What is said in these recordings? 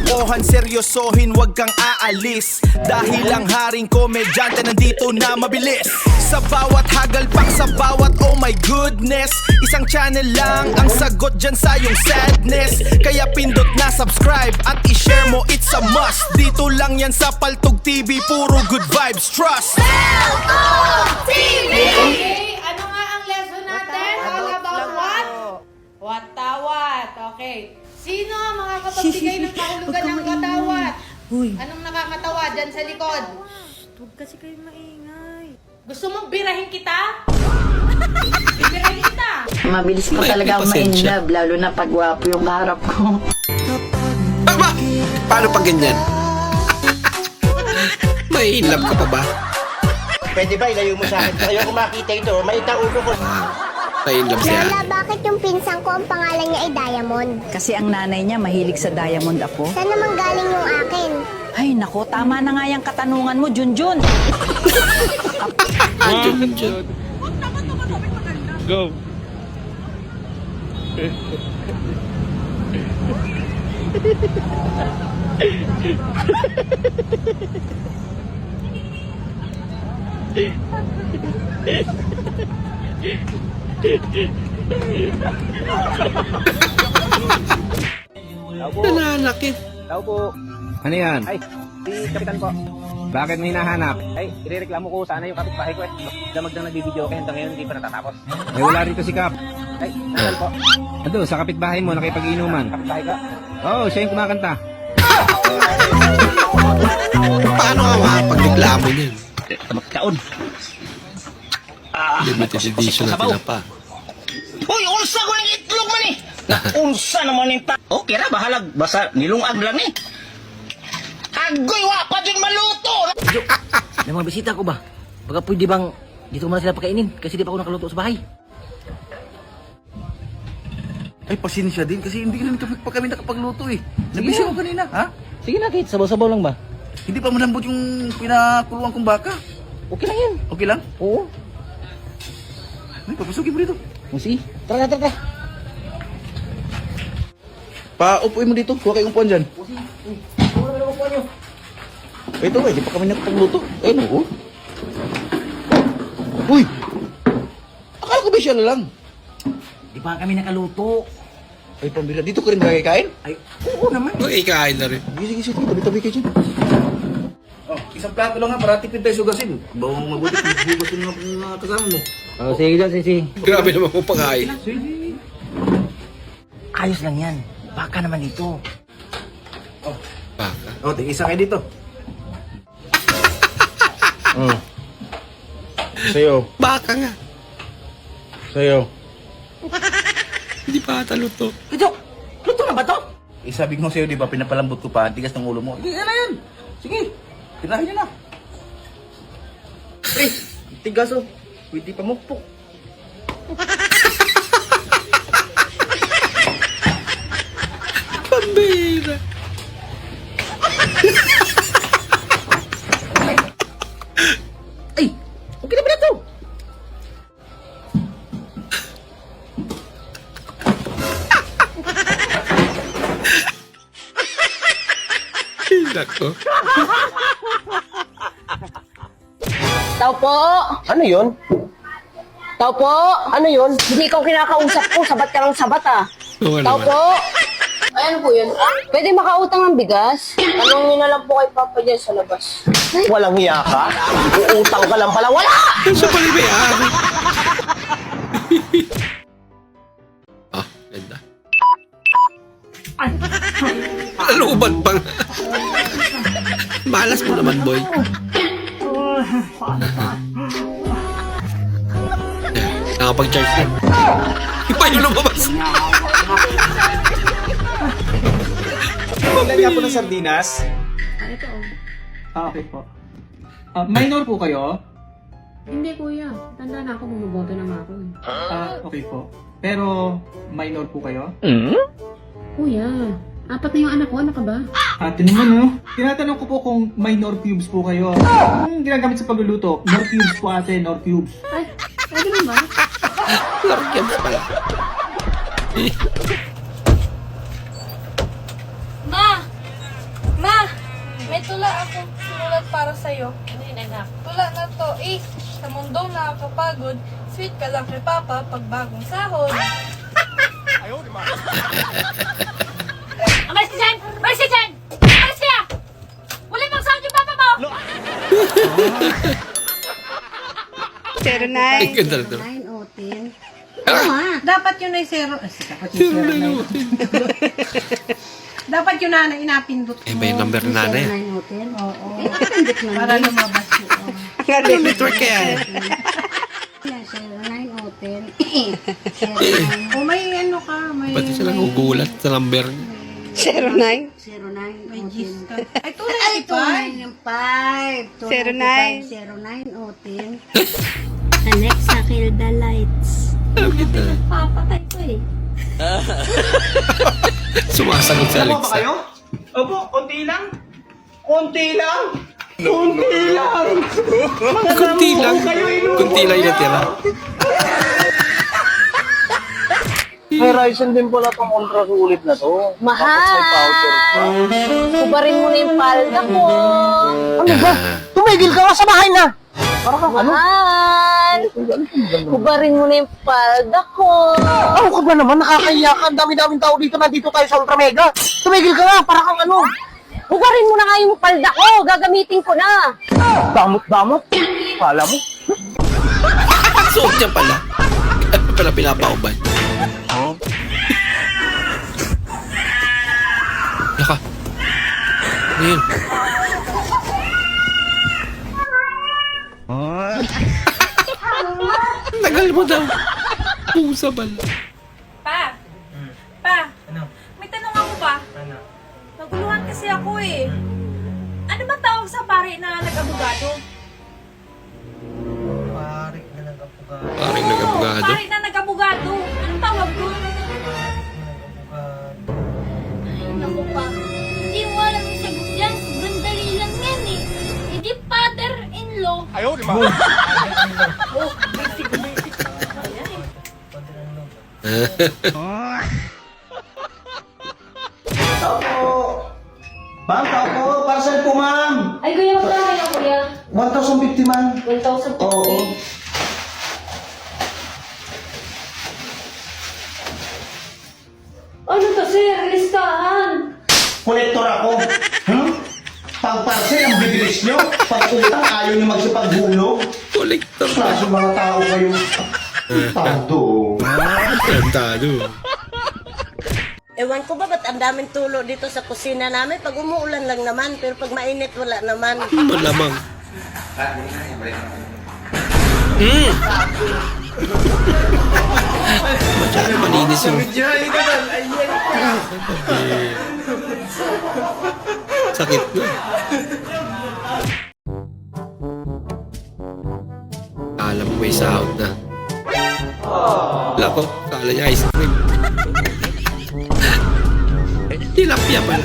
Lokohan, seryosohin, wag kang aalis. Dahil ang haring komedyante nandito na mabilis. Sa bawat hagalpak, sa bawat oh my goodness. Isang channel lang ang sagot dyan sa iyong sadness. Kaya pindot na subscribe at i-share mo, it's a must. Dito lang yan sa Paltog TV, puro good vibes, trust. Paltog TV! Okay, ano nga ang lesson natin? All about what? Watawat. Okay. Sino ang mga kapagbigay ng kahulugan ng watawat? Anong nakakatawa dyan sa likod? Huwag kasi kayo maingay. Gusto mong birahin kita? Birahin kita. Mabilis pa talaga ako ma-inlove, lalo na pag gwapo yung kaharap ko. Aba! Paano pag ganyan? May in love ka pa ba? Pwede ba ilayo mo sa akin? Ayoko makita ito. Maita ulo ko. May in love siya. Lola, bakit yung pinsan ko ang pangalan niya ay Diamond? Kasi ang nanay niya mahilig sa diamond ako. Saan naman galing yung akin? Ay nako, tama na nga yung katanungan mo, Junjun. Junjun. Go. Nananakit. Tao po. Ano yan? Ay, si Kapitan po. Bakit mo hinahanap? Ay, irereklamo ko sana yung kapitbahay ko eh. Damag na nagbibideo kayo hanggang ngayon hindi pa natatapos. Eh, wala rito si Kap. Ay, nasaan po? Ado, sa kapitbahay mo, nakipag-inuman. Kapitbahay ka? Oo, siya yung kumakanta. Paano ka makapagreklamo niyan? Magkaon. Limited edition na tinapa. Uy, unsa ko ng itlog man eh. Unsa naman yung okay ra, bahalag. Basta nilungag lang eh. Agoy, wapa din maluto. May mga bisita ko ba? Baka pwede bang dito muna sila pakainin kasi di pa ako nakaluto sa bahay. Ay, pasensya din kasi hindi rin pa kami nakapagluto eh. Nabisi ko kanina, ha? Sige na, Kate. Sabaw-sabaw lang ba? Hindi pa malambot yung pinakuluan kong baka. Okay lang yan. Okay lang? Oo. Ay, papasukin mo dito. Sige. Tara, tara, tara. Pa-upuin mo dito. Huwag kayong upuan dyan. Ito eh, di pa kami nakapagluto. Ayun, oo. Uy! Akala ko ba siya na lang? Di pa kami nakaluto. Ay, pambira. Dito ka rin ba kakain? Ay, oo naman. Okay, kain na rin. Sige, sige, sige. Tabi-tabi kayo dyan. Oh, isang plato lang nga para tipid tayo sugasin. Bawang mabuti kung hugasin nga mga kasama mo. Oh, sige dyan, sige. Grabe naman kung pakain. Ayos lang yan. Baka naman dito. Baka. Oh, tig-isa kayo dito. Sa'yo. Baka nga. Sa'yo. Hindi pa ata luto. Ito, luto na ba to? Sabi ko sa'yo, di ba, pinapalambot ko pa, ang tigas ng ulo mo. Hindi, yan na yan. Sige, tirahin niyo na. Eh, tigas oh. Pwede pa mukpok. Pambira. Ay, okay na ba na to? Nako. Tao po! Ano yun? Tao po! Ano yun? Hindi ikaw kinakausap ko, sabat ka ng sabat ah. Oo Tao naman. po! Ay, ano po yun? Pwede makautang ng bigas? Tanong nyo na lang po kay Papa dyan sa labas. Walang hiya ka? Uutang ka lang pala. Wala! Siya pala yung may-ari. Ah, ganda. Aluban pa nga. Malas mo naman, boy. Nakapag-charge na. Iba yung lumabas. Lagyan po ng sardinas. Ito oh. Okay po. Minor po kayo? Hindi kuya. Tanda na ako, bumuboto na nga ako eh. Okay po. Pero minor po kayo? Kuya, apat na yung anak ko. Ano ka ba? Ate naman oh. Tinatanong ko po kung minor cubes po kayo. Kung ginagamit sa pagluluto, nor cubes po ate, nor cubes. Ay, pwede ba? Larkyams pala. Ma! May tula akong sinulat para sa'yo. Tula na to, sa mundong nakakapagod, sweet ka lang kay Papa pag bagong sahod. Amas ka dyan! Amas ka dyan! Amas ka! Wala mang sound yung papa mo! Ang ganda na ito. Dapat yun ay zero. Dapat yun zero. Dapat yun na inapindot mo. Eh, may number na na yan. Oo. Para lumabas yun. Anong network kaya? O may ano ka, may... Pati silang ugulat sa number. 09. May gis ka. Ay, tunay yung 5. 09. Alexa, kill the lights. Alam kita. Papatay ko eh. Sumasagot sa Ano ba Alexa. kayo? Opo, konti lang. Konti lang. Konti lang. Kunti lang. Kunti lang yung tira. May Ryzen din pala pang kontra ulit na to. Mahal! Kubarin mo na yung palda ko. Ano ba? Tumigil ka nga sa bahay na! Mahal! Kubarin mo na yung palda ko. Ano ka ba naman? Nakakahiya ka. Ang dami-daming tao dito. Nandito tayo sa Ultra Mega. Tumigil ka nga. Para kang ano. Kubarin mo na nga yung palda ko. Gagamitin ko na. Damot-damot. Kala mo? Suot niya pala. Kaya pala pinapaubay. Laka. Ano yun? Tagal mo daw. Pusa bala. Pa! May tanong ako pa. Naguluhan kasi ako eh. Ano ba tawag sa pare na nag-abogado? Paring nag-abogado. Pare na nag-abogado. Anong tawag doon? Naku pa, hindi mo alam yung sagot yan. Sobrang dali lang yan eh. Hindi father-in-law. Ma'am, ako. Para saan po, ma'am? Ay, kuya, magkano na kuya? 1,050, ma'am. 1,050. Oo. Ano to, sir? Listahan. Kolektor ako. Pag parcel, ang bibilis nyo. Pag utang, ayaw nyo magsipaghulog. Kolektor. Klase mga tao kayo. Tado. Tantado. Ewan ko ba ba't ang daming tulo dito sa kusina namin? Pag umuulan lang naman, pero pag mainit wala naman. Malamang. Masyado malinis yung... Sakit na. Alam mo may sahod na. Wala ko, kala niya ice cream. Tilapia pala.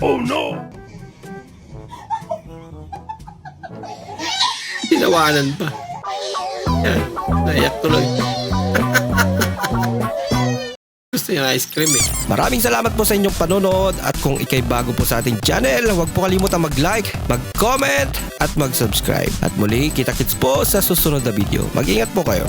Oh no! Tinawanan pa. Yan, naiyak tuloy. Gusto niya ice cream eh. Maraming salamat po sa inyong panonood at kung ikay bago po sa ating channel, huwag po kalimutan mag-like, mag-comment at mag-subscribe. At muli, kita-kits po sa susunod na video. Mag-ingat po kayo.